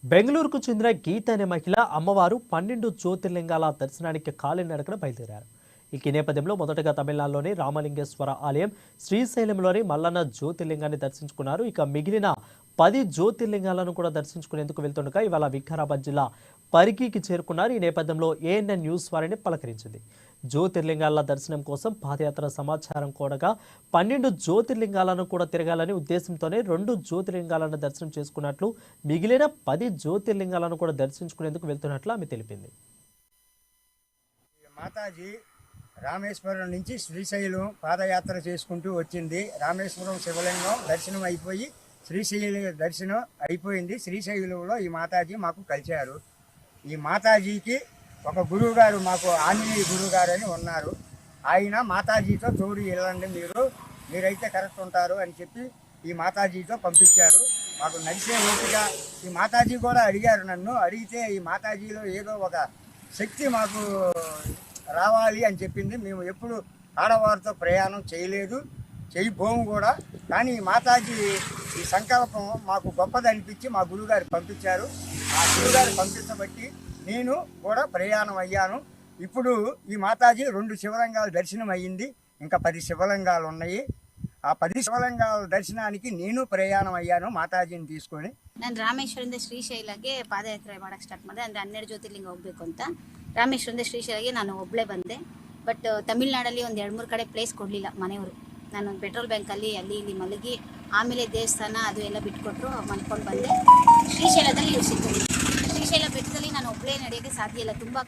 బెంగళూరుకు చెందిన గీత అనే మహిళ అమ్మవారు 12 జ్యోతిర్లింగాల దర్శనానికి కాలినడకన బయలుదేరారు. ఈ నేపథ్యంలో మొదటగా తమిళనాడులోని రామలింగేశ్వర ఆలయం, శ్రీశైలంలోని మల్లన్న జ్యోతిర్లింగాన్ని దర్శించుకున్నారు. ఇక మిగిలిన 10 జ్యోతిర్లింగాలను కూడా దర్శించుకునేందుకు వెళ్తుండగా ఇవాళ వికారాబాద్ జిల్లా పరిగికి చేరుకున్నారు. ఈ నేపథ్యంలో ఏఎన్ఎన్ న్యూస్ వారిని పలకరించింది. జ్యోతిర్లింగాల దర్శనం కోసం పాదయాత్ర సమాచారం కూడగా 12 జ్యోతిర్లింగాలను కూడా తిరగాలని ఉద్దేశంతోనే 2 జ్యోతిర్లింగాలను దర్శనం చేసుకున్నట్లు, మిగిలిన 10 జ్యోతిర్లింగాలను కూడా దర్శించుకునేందుకు వెళ్తున్నట్లు ఆమె తెలిపింది. మాతాజీ రామేశ్వరం నుంచి శ్రీశైలం పాదయాత్ర చేసుకుంటూ వచ్చింది. రామేశ్వరం శివలింగం దర్శనం అయిపోయి శ్రీశైలం దర్శనం అయిపోయింది. శ్రీశైలంలో ఈ మాతాజీ మాకు కలిశారు. ఈ మాతాజీకి ఒక గురువు గారు, మాకు ఆంజనేయ గురువు గారు అని ఉన్నారు. ఆయన మాతాజీతో తోడు వెళ్ళండి, మీరైతే కరెక్ట్ ఉంటారు అని చెప్పి ఈ మాతాజీతో పంపించారు. మాకు నడిచే ఓపిక. ఈ మాతాజీ కూడా అడిగారు, నన్ను అడిగితే ఈ మాతాజీలో ఏదో ఒక శక్తి మాకు రావాలి అని చెప్పింది. మేము ఎప్పుడు ఆడవారితో ప్రయాణం చేయలేదు, చేయబోము కూడా. కానీ ఈ మాతాజీ ఈ సంకల్పం మాకు గొప్పది అనిపించి మా గురువుగారు పంపించారు. ఆ గురువుగారు పంపించబట్టి నేను కూడా ప్రయాణం అయ్యాను. ఇప్పుడు ఈ మాతాజీ 2 శివలింగాల దర్శనం అయ్యింది. ఇంకా 10 శివలింగాలు ఉన్నాయి. ಆ 10 ಶಿವಲಿಂಗಾల ದರ್ಶನಾనికి నేను ಪ್ರಯಾಣ ಅಯ್ಯಾನು ಮಾತಾಜಿನ తీసుకొని. ನಾನು ರಾಮೇಶ್ವರದಿಂದ ಶ್ರೀಶೈಲಗೆ ಪಾದಯಾತ್ರೆ ಮಾಡಕ್ಕೆ ಸ್ಟಾರ್ಟ್ ಮಾಡಿದೆ. ಅಂದರೆ 12 ಜ್ಯೋತಿರ್ಲಿಂಗ ಹೋಗಬೇಕು ಅಂತ ರಾಮೇಶ್ವರದಿಂದ ಶ್ರೀಶೈಲಗೆ ನಾನು ಒಬ್ಬಳೇ ಬಂದೆ. ಬಟ್ ತಮಿಳ್ನಾಡಲ್ಲಿ ಒಂದು 2-3 ಕಡೆ ಪ್ಲೇಸ್ ಕೊಡಲಿಲ್ಲ ಮನೆಯವರು. ನಾನು ಪೆಟ್ರೋಲ್ ಬ್ಯಾಂಕಲ್ಲಿ ಅಲ್ಲಿ ಇಲ್ಲಿ ಮಲಗಿ ಆಮೇಲೆ ದೇವಸ್ಥಾನ ಅದು ಎಲ್ಲ ಬಿಟ್ಕೊಟ್ರು, ಮಲ್ಕೊಂಡು ಬಂದೆ. ಶ್ರೀಶೈಲದಲ್ಲಿ ಸಿಕ್ಕಿದೆ. ಶ್ರೀಶೈಲ ಬೆಟ್ಟದಲ್ಲಿ ನಾನು ಒಬ್ಬಳೇ ನಡೆಯೋಕ್ಕೆ ಸಾಧ್ಯ ಇಲ್ಲ, ತುಂಬ